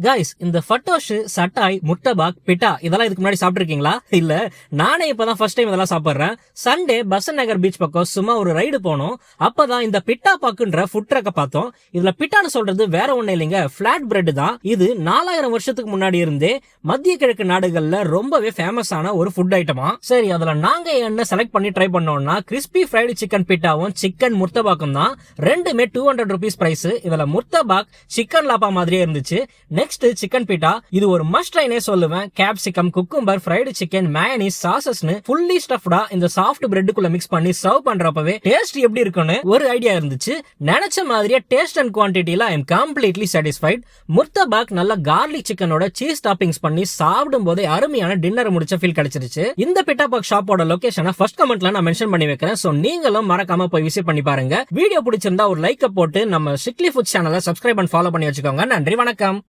Guys, இந்த ஃபட்டோஷ், சட்டாய், முட்டபாக், பிட்டா இதெல்லாம் இதுக்கு முன்னாடி சாப்பிட்டுருக்கீங்களா? இல்ல, நானே இப்பதான் ஃபர்ஸ்ட் டைம் இதெல்லாம் சாப்பிடுறேன். சண்டே பசன் நகர் பீச் பக்கம் சும்மா ஒரு ரைடு போனோம். அப்பதான் இந்த பிட்டா பாக்குன்ற ஃபுட் ட்ரக்க பார்த்தோம். இதுல பிட்டான்னு சொல்றது வேற ஒண்ணு இல்லைங்க, பிளாட் பிரெட் தான். இது 4000 வருஷத்துக்கு முன்னாடி இருந்தே மத்திய கிழக்கு நாடுகள்ல ரொம்பவே ஃபேமஸான ஒரு ஃபுட் ஐட்டமா. சரி, அதுல நாங்க என்ன செலக்ட் பண்ணி ட்ரை பண்ணோம்னா கிறிஸ்பி ஃப்ரைடு சிக்கன் பிட்டாவும் சிக்கன் முர்த்தபாக்கும் தான். ரெண்டுமே 200 rupees பிரைஸ். இதுல முர்த்தபாக் சிக்கன் லாப்பா மாதிரியே இருந்துச்சு. நெக்ஸ்ட் சிக்கன் பீட்டா, இது ஒரு மஸ்ட் ட்ரைனே சொல்லுவேன். Capsicum, cucumber, fried chicken, mayonnaise, சாசஸ்னு ஃபுல்லி ஸ்டஃப்டா இந்த சாஃப்ட் பிரெட்டுக்குள்ள மிக்ஸ் பண்ணி சர்வ் பண்றப்பவே டேஸ்ட் எப்படி இருக்குன்னு ஒரு ஐடியா இருந்துச்சு. நினைச்ச மாதிரியே டேஸ்ட் அண்ட் குவான்டிட்டில ஐ எம் கம்ப்ளீட்லி சாட்டிஸ்ஃபைட். முர்த்தபாக் நல்ல கார்லிக் சிக்கனோட சீஸ் டாப்பிங்ஸ் பண்ணி சாப்பிடும் போதே அருமையான டின்னர் முடிச்ச ஃபீல் கிடைச்சிருச்சு. இந்த பிட்டா பாக் ஷாப்போட லொகேஷனை ஃபர்ஸ்ட் கமெண்ட்ல நான் மென்ஷன் பண்ணி வைக்கிறேன். சோ நீங்களும் மறக்காம போய் விசிட் பண்ணி பாருங்க. வீடியோ பிடிச்சிருந்தா ஒரு லைக் போட்டு நம்ம ஸ்ட்ரிக்ட்லி ஃபுட் சேனலை சப்ஸ்கிரைப் அண்ட் ஃபாலோ பண்ணி வச்சுக்கோங்க. நன்றி, வணக்கம்.